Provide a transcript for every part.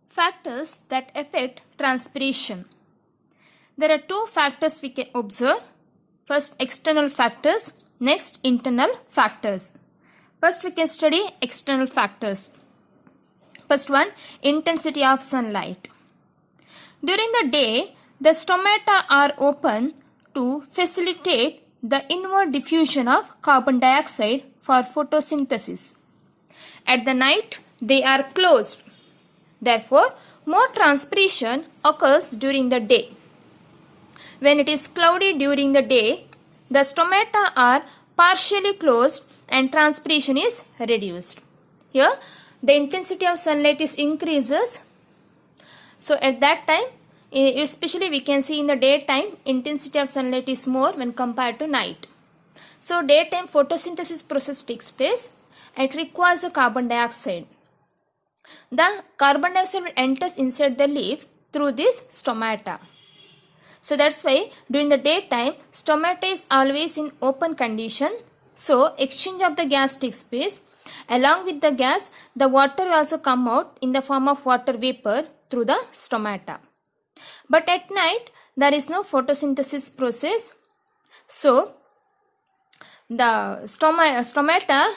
factors that affect transpiration. There are two factors we can observe. First, external factors. Next, internal factors. First, we can study external factors. First one, intensity of sunlight. During the day, the stomata are open to facilitate the inward diffusion of carbon dioxide for photosynthesis. At the night, they are closed. Therefore, more transpiration occurs during the day. When it is cloudy during the day, the stomata are partially closed and transpiration is reduced. Here, the intensity of sunlight is increases. So, at that time, especially we can see in the daytime, intensity of sunlight is more when compared to night. So, daytime photosynthesis process takes place. It requires the carbon dioxide. The carbon dioxide enters inside the leaf through this stomata. So that's why during the daytime, stomata is always in open condition. So exchange of the gas takes place. Along with the gas, the water will also come out in the form of water vapor through the stomata. But at night, there is no photosynthesis process. So the stomata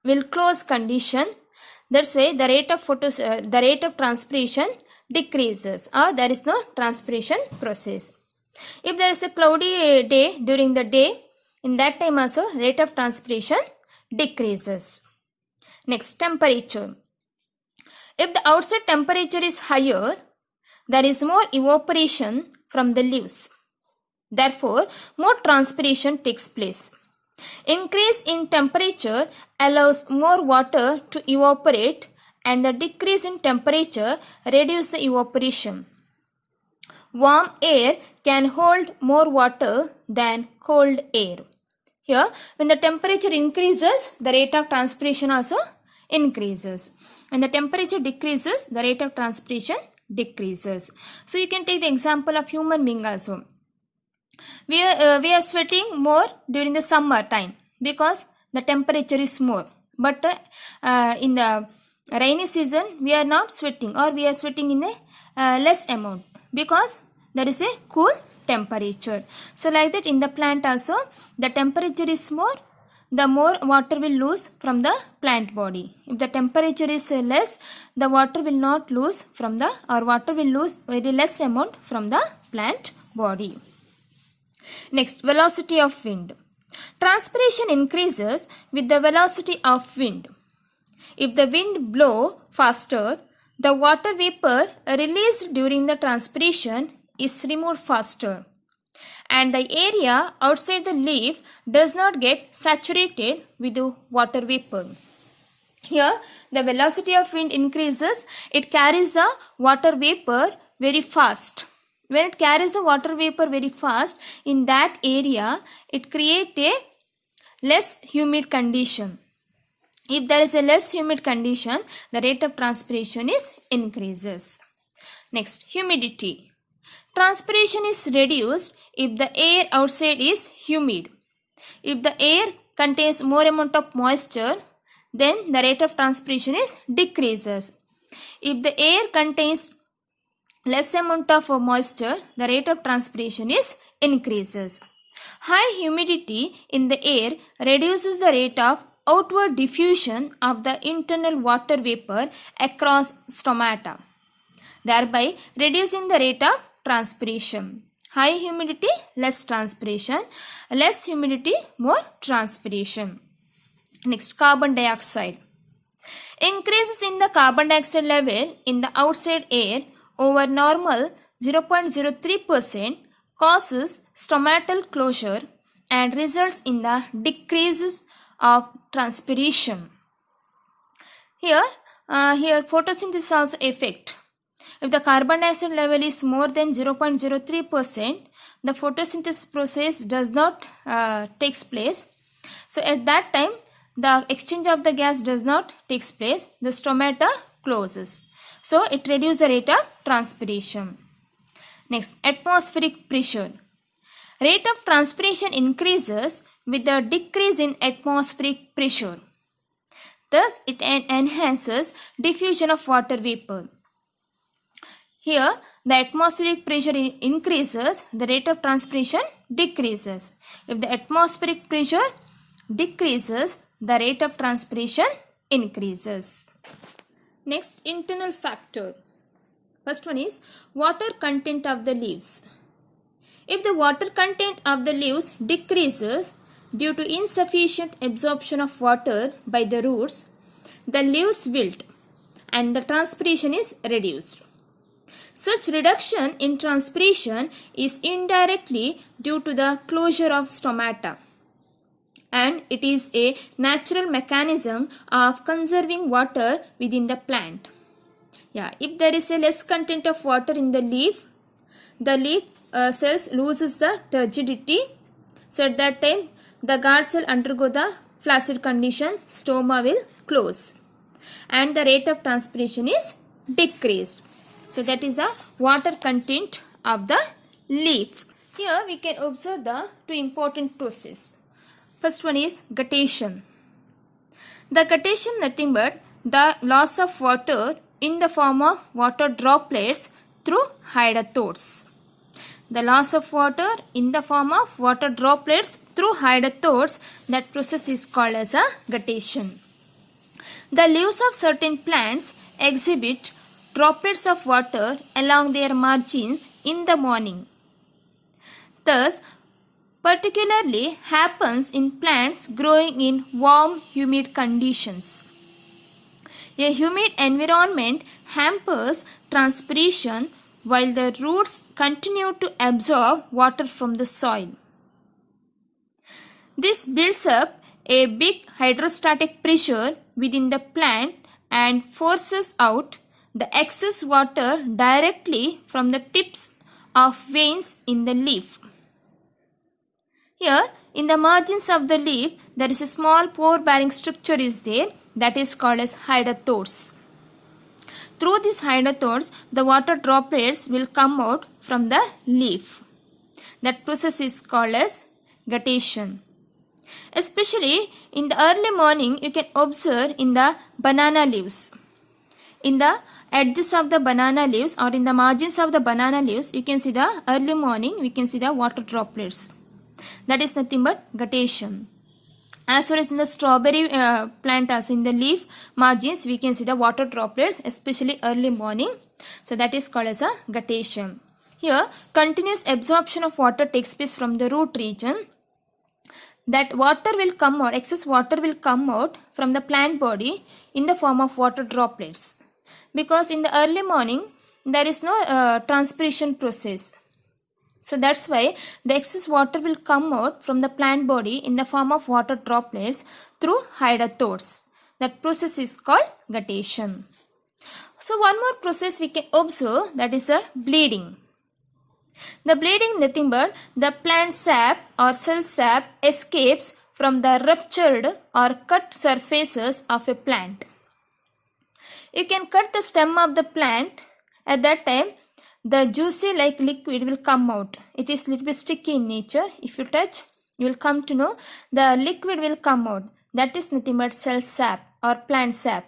will close condition. That's why the rate of transpiration decreases, or there is no transpiration process. If there is a cloudy day during the day, in that time also rate of transpiration decreases. Next, temperature. If the outside temperature is higher, there is more evaporation from the leaves. Therefore, more transpiration takes place. Increase in temperature allows more water to evaporate, and the decrease in temperature reduces the evaporation. Warm air can hold more water than cold air. Here, when the temperature increases, the rate of transpiration also increases. When the temperature decreases, the rate of transpiration decreases. So, you can take the example of human being also. We are sweating more during the summer time because the temperature is more. But in the rainy season, we are not sweating, or we are sweating in a less amount because there is a cool temperature. So like that in the plant also, the temperature is more, the more water will lose from the plant body. If the temperature is less, the water will not lose from the, or water will lose very less amount from the plant body. Next, velocity of wind. Transpiration increases with the velocity of wind. If the wind blows faster, the water vapor released during the transpiration is removed faster, and the area outside the leaf does not get saturated with the water vapor. Here, the velocity of wind increases. It carries the water vapor very fast. When it carries the water vapor very fast, in that area, it creates a less humid condition. If there is a less humid condition, the rate of transpiration is increases. Next, humidity. Transpiration is reduced if the air outside is humid. If the air contains more amount of moisture, then the rate of transpiration is decreases. If the air contains less amount of moisture, the rate of transpiration is increases. High humidity in the air reduces the rate of outward diffusion of the internal water vapor across stomata, thereby reducing the rate of transpiration. High humidity, less transpiration. Less humidity, more transpiration. Next, carbon dioxide. Increases in the carbon dioxide level in the outside air over normal 0.03% causes stomatal closure and results in the decreases of transpiration. Here photosynthesis also affect. If the carbon dioxide level is more than 0.03%, the photosynthesis process does not takes place. So at that time, the exchange of the gas does not takes place. The stomata closes. So it reduces the rate of transpiration. Next, atmospheric pressure. Rate of transpiration increases with the decrease in atmospheric pressure. Thus, it enhances diffusion of water vapor. Here, the atmospheric pressure increases, the rate of transpiration decreases. If the atmospheric pressure decreases, the rate of transpiration increases. Next, internal factor. First one is water content of the leaves. If the water content of the leaves decreases due to insufficient absorption of water by the roots, the leaves wilt and the transpiration is reduced. Such reduction in transpiration is indirectly due to the closure of stomata, and it is a natural mechanism of conserving water within the plant. If there is a less content of water in the leaf cells loses the turgidity. So at that time, the guard cell undergo the flaccid condition, stoma will close, and the rate of transpiration is decreased. So that is the water content of the leaf. Here we can observe the two important processes. First one is guttation. The guttation nothing but the loss of water in the form of water droplets through hydatodes. The loss of water in the form of water droplets through hydatodes, that process is called as a guttation. The leaves of certain plants exhibit droplets of water along their margins in the morning. Thus, particularly happens in plants growing in warm, humid conditions. A humid environment hampers transpiration while the roots continue to absorb water from the soil. This builds up a big hydrostatic pressure within the plant and forces out the excess water directly from the tips of veins in the leaf. Here, in the margins of the leaf, there is a small pore-bearing structure is there, that is called as hydatodes. Through these hydatodes, the water droplets will come out from the leaf. That process is called as guttation. Especially in the early morning, you can observe in the banana leaves. In the edges of the banana leaves or in the margins of the banana leaves, you can see the early morning, we can see the water droplets. That is nothing but guttation. As well as in the strawberry plant, also in the leaf margins, we can see the water droplets, especially early morning. So that is called as a guttation. Here, continuous absorption of water takes place from the root region. That water will come out, excess water will come out from the plant body in the form of water droplets. Because in the early morning, there is no transpiration process. So that's why the excess water will come out from the plant body in the form of water droplets through hydatodes. That process is called guttation. So one more process we can observe, that is the bleeding. The bleeding nothing but the plant sap or cell sap escapes from the ruptured or cut surfaces of a plant. You can cut the stem of the plant. At that time, the juicy like liquid will come out. It is little bit sticky in nature. If you touch, you will come to know the liquid will come out. That is nothing but cell sap or plant sap.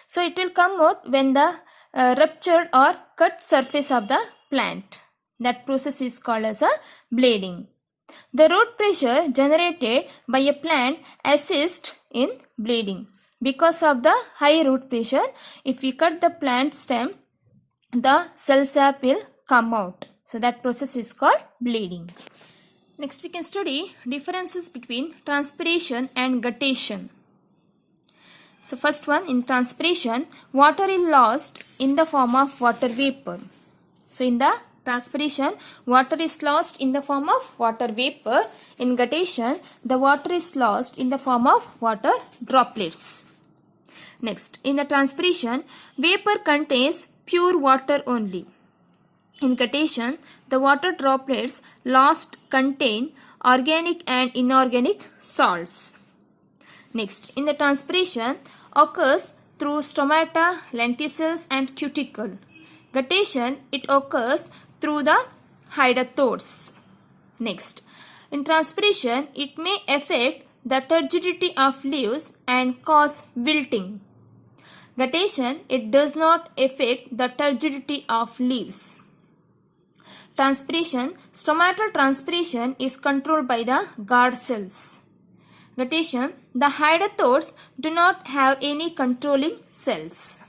So it will come out when the ruptured or cut surface of the plant. That process is called as a bleeding. The root pressure generated by a plant assists in bleeding. Because of the high root pressure, if we cut the plant stem, the cell sap will come out. So that process is called bleeding. Next we can study differences between transpiration and guttation. So first one, in transpiration, water is lost in the form of water vapor. So in the transpiration, water is lost in the form of water vapor. In guttation, the water is lost in the form of water droplets. Next, in the transpiration, vapor contains pure water only. In guttation, the water droplets lost contain organic and inorganic salts. Next, in the transpiration occurs through stomata, lenticels and cuticle. Guttation, it occurs through the hydatodes. Next, in transpiration, it may affect the turgidity of leaves and cause wilting. Guttation, it does not affect the turgidity of leaves. Transpiration, stomatal transpiration is controlled by the guard cells. Guttation, the hydatodes do not have any controlling cells.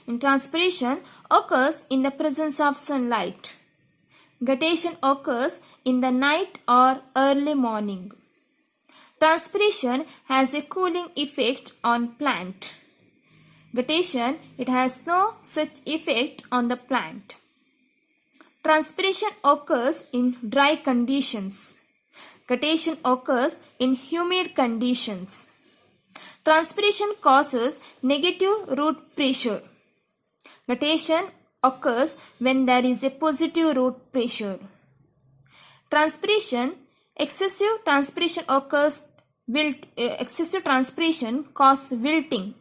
And transpiration occurs in the presence of sunlight. Guttation occurs in the night or early morning. Transpiration has a cooling effect on plant. Guttation, it has no such effect on the plant. Transpiration occurs in dry conditions. Guttation occurs in humid conditions. Transpiration causes negative root pressure. Guttation occurs when there is a positive root pressure. Transpiration, excessive transpiration causes wilting.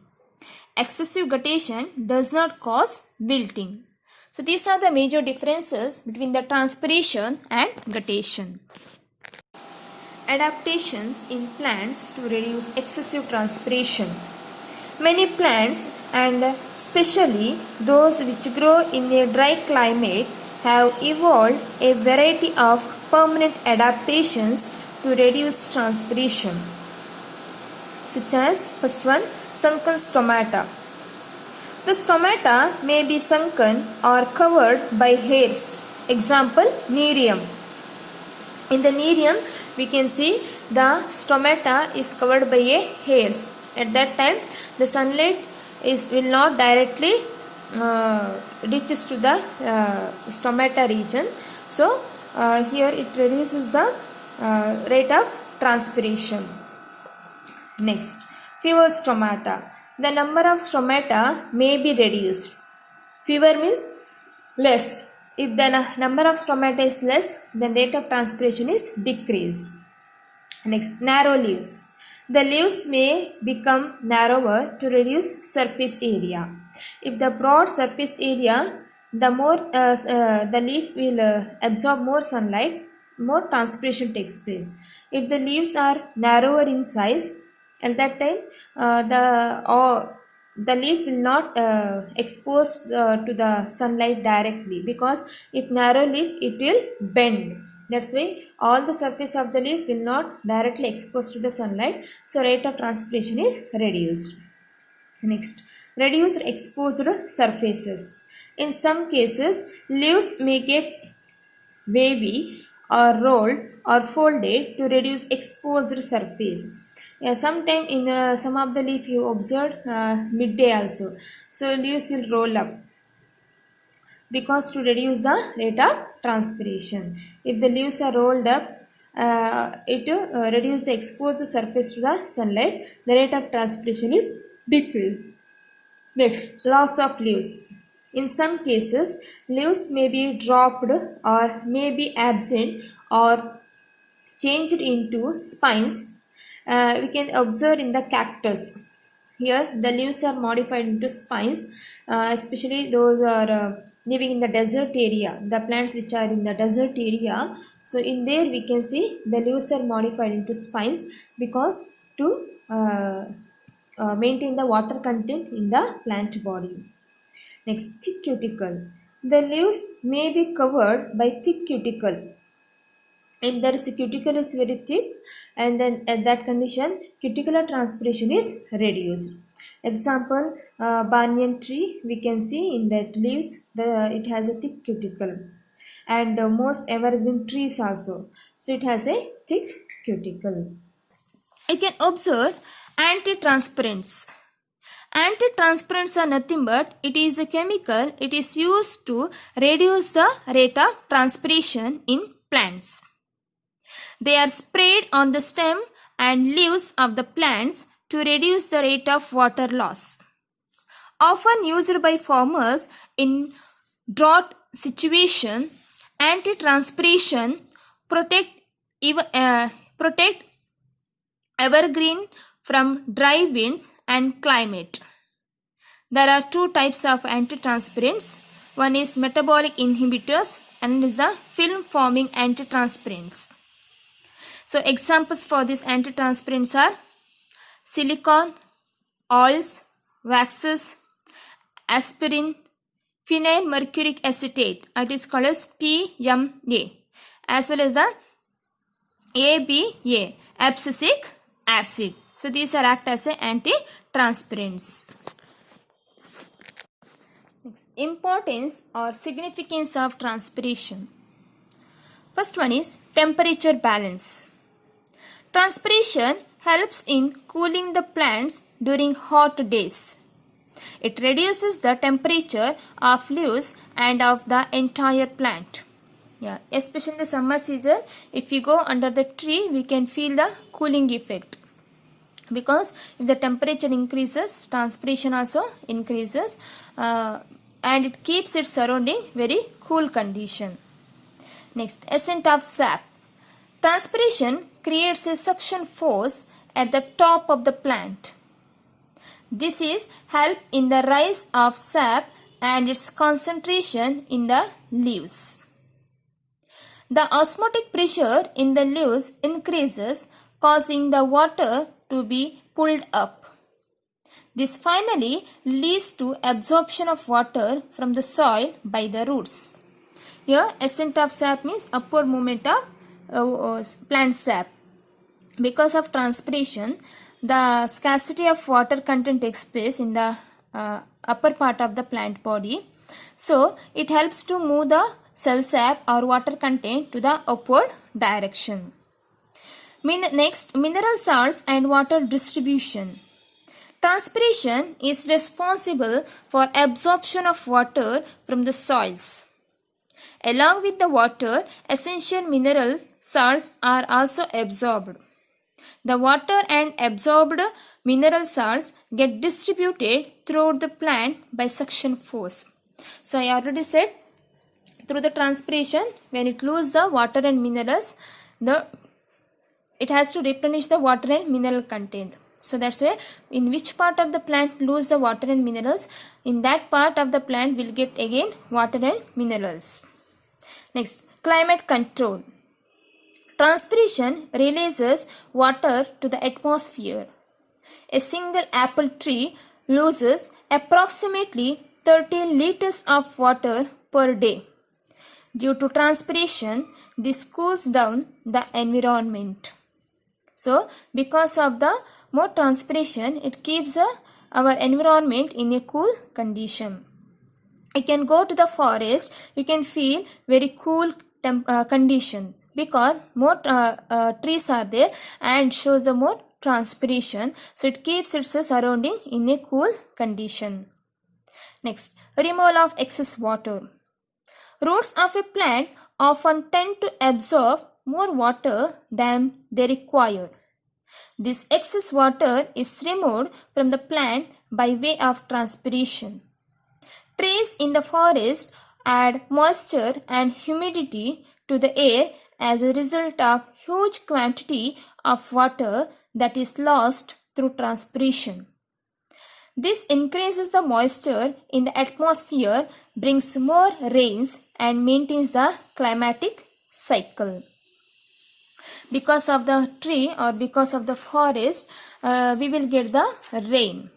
Excessive guttation does not cause wilting. So these are the major differences between the transpiration and guttation. Adaptations in plants to reduce excessive transpiration. Many plants, and especially those which grow in a dry climate, have evolved a variety of permanent adaptations to reduce transpiration, such as first one, sunken stomata. The stomata may be sunken or covered by hairs. Example, nerium. In the nerium, we can see the stomata is covered by a hairs. At that time, the sunlight will not directly reaches to the stomata region. So here it reduces the rate of transpiration. Next, fewer stomata. The number of stomata may be reduced. Fewer means less. If the number of stomata is less, then rate of transpiration is decreased. Next, narrow leaves. The leaves may become narrower to reduce surface area. If the broad surface area, the more the leaf will absorb more sunlight, more transpiration takes place. If the leaves are narrower in size, at that time the leaf will not expose to the sunlight directly, because if narrow leaf, it will bend. That's why all the surface of the leaf will not directly expose to the sunlight, so rate of transpiration is reduced. Next, reduced exposed surfaces. In some cases, leaves may get wavy or rolled or folded to reduce exposed surface. Sometime in some of the leaf you observed midday also. So leaves will roll up, because to reduce the rate of transpiration. If the leaves are rolled up, it reduce the exposed surface to the sunlight, the rate of transpiration is decreased. Next, loss of leaves. In some cases, leaves may be dropped or may be absent or changed into spines. We can observe in the cactus. Here the leaves are modified into spines, especially those are living in the desert area, the plants which are in the desert area. So in there we can see the leaves are modified into spines, because to maintain the water content in the plant body. Next, thick cuticle. The leaves may be covered by thick cuticle. If there is a cuticle is very thick, and then at that condition cuticular transpiration is reduced. Example, banyan tree, we can see in that leaves it has a thick cuticle, and most evergreen trees also, so it has a thick cuticle. I can observe anti-transpirants. Anti-transpirants are nothing but it is a chemical. It is used to reduce the rate of transpiration in plants. They are sprayed on the stem and leaves of the plants to reduce the rate of water loss. Often used by farmers in drought situation, anti-transpiration protect evergreen from dry winds and climate. There are two types of antitranspirants. One is metabolic inhibitors and is the film forming antitranspirants. So examples for these antitranspirants are silicone, oils, waxes, aspirin, phenyl mercuric acetate, it is called as PMA, as well as the ABA, abscisic acid. So these are act as anti-transpirants. Next, importance or significance of transpiration. First one is temperature balance. Transpiration helps in cooling the plants during hot days. It reduces the temperature of leaves and of the entire plant. Yeah, especially in the summer season, if you go under the tree, we can feel the cooling effect. Because if the temperature increases, transpiration also increases, and it keeps its surrounding very cool condition. Next, ascent of sap. Transpiration creates a suction force at the top of the plant. This is help in the rise of sap and its concentration in the leaves. The osmotic pressure in the leaves increases, causing the water to be pulled up. This finally leads to absorption of water from the soil by the roots. Here, ascent of sap means upward movement of plant sap. Because of transpiration, the scarcity of water content takes place in the upper part of the plant body. So, it helps to move the cell sap or water content to the upward direction. Next, mineral salts and water distribution. Transpiration is responsible for absorption of water from the soils. Along with the water, essential mineral salts are also absorbed. The water and absorbed mineral salts get distributed throughout the plant by suction force. So I already said, through the transpiration, when it loses the water and minerals, it has to replenish the water and mineral content. So that's why in which part of the plant lose the water and minerals, in that part of the plant will get again water and minerals. Next, climate control. Transpiration releases water to the atmosphere. A single apple tree loses approximately 30 liters of water per day. Due to transpiration, this cools down the environment. So, because of the more transpiration, it keeps our environment in a cool condition. You can go to the forest, you can feel very cool condition because more trees are there and shows the more transpiration. So, it keeps its surrounding in a cool condition. Next, removal of excess water. Roots of a plant often tend to absorb more water than they require. This excess water is removed from the plant by way of transpiration. Trees in the forest add moisture and humidity to the air as a result of huge quantity of water that is lost through transpiration. This increases the moisture in the atmosphere, brings more rains and maintains the climatic cycle. Because of the tree or because of the forest, we will get the rain.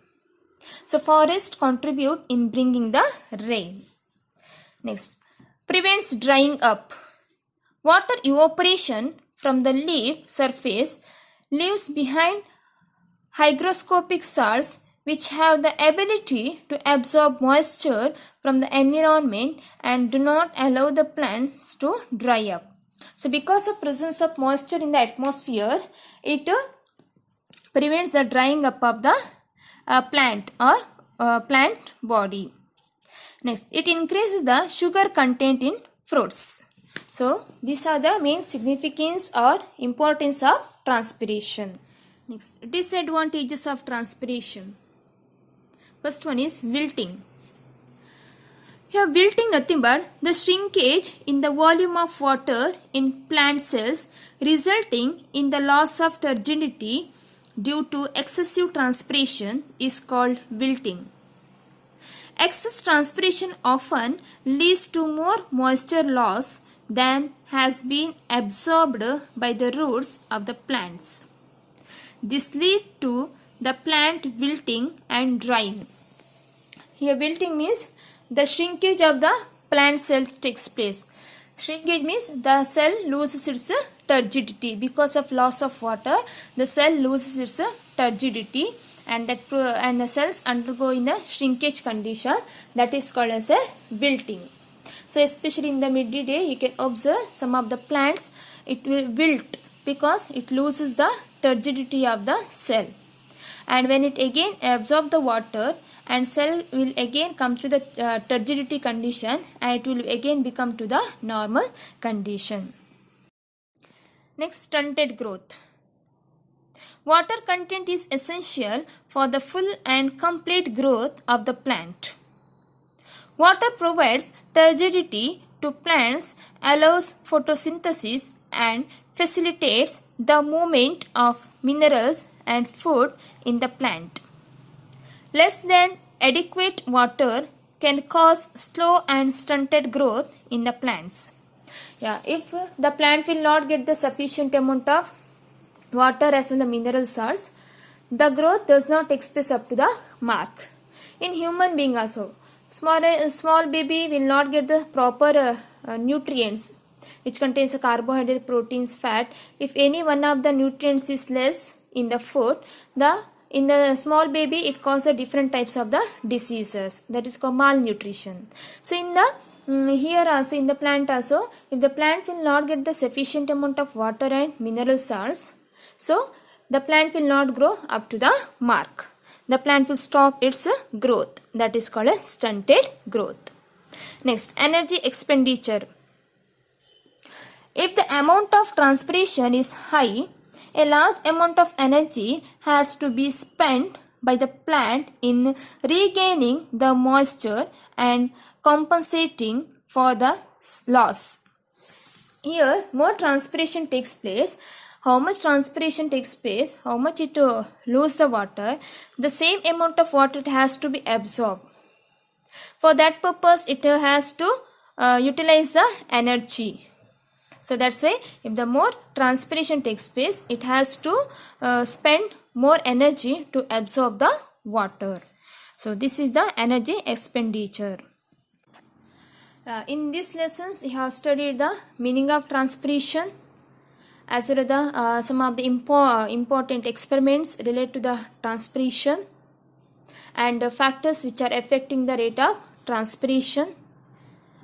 So, forests contribute in bringing the rain. Next, prevents drying up. Water evaporation from the leaf surface leaves behind hygroscopic salts which have the ability to absorb moisture from the environment and do not allow the plants to dry up. So, because of presence of moisture in the atmosphere, it prevents the drying up of the plant or plant body. Next, it increases the sugar content in fruits. So, these are the main significance or importance of transpiration. Next, disadvantages of transpiration. First one is wilting. Here, wilting nothing but the shrinkage in the volume of water in plant cells resulting in the loss of turgidity due to excessive transpiration is called wilting. Excess transpiration often leads to more moisture loss than has been absorbed by the roots of the plants. This leads to the plant wilting and drying. here wilting means the shrinkage of the plant cell takes place. Shrinkage means the cell loses its turgidity. Because of loss of water, the cell loses its turgidity, and the cells undergo in a shrinkage condition, that is called as a wilting. So especially in the midday day, you can observe some of the plants, it will wilt because it loses the turgidity of the cell. And when it again absorbs the water, and cell will again come to the turgidity condition, and it will again become to the normal condition. Next, stunted growth. Water content is essential for the full and complete growth of the plant. Water provides turgidity to plants, allows photosynthesis, and facilitates the movement of minerals and food in the plant. Less than adequate water can cause slow and stunted growth in the plants. If the plant will not get the sufficient amount of water as in the mineral salts, the growth does not take place up to the mark. In human being also, small baby will not get the proper nutrients, which contains carbohydrate, proteins, fat. If any one of the nutrients is less in the food, in the small baby it causes different types of the diseases, that is called malnutrition. So in the here also in the plant also, if the plant will not get the sufficient amount of water and mineral salts, so the plant will not grow up to the mark. The plant will stop its growth, that is called a stunted growth. Next, energy expenditure. If the amount of transpiration is high, a large amount of energy has to be spent by the plant in regaining the moisture and compensating for the loss. Here, more transpiration takes place. How much transpiration takes place, how much it lose the water, the same amount of water it has to be absorbed. For that purpose, it has to utilize the energy. So that's why if the more transpiration takes place, it has to spend more energy to absorb the water. So this is the energy expenditure. In these lessons, we have studied the meaning of transpiration, as well as some of the important experiments related to the transpiration, and factors which are affecting the rate of transpiration,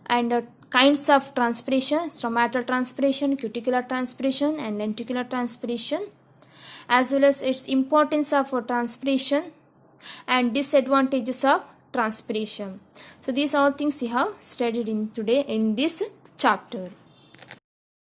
and kinds of transpiration: stomatal transpiration, cuticular transpiration, and lenticular transpiration, as well as its importance of transpiration and disadvantages of transpiration. So these all things we have studied in today in this chapter.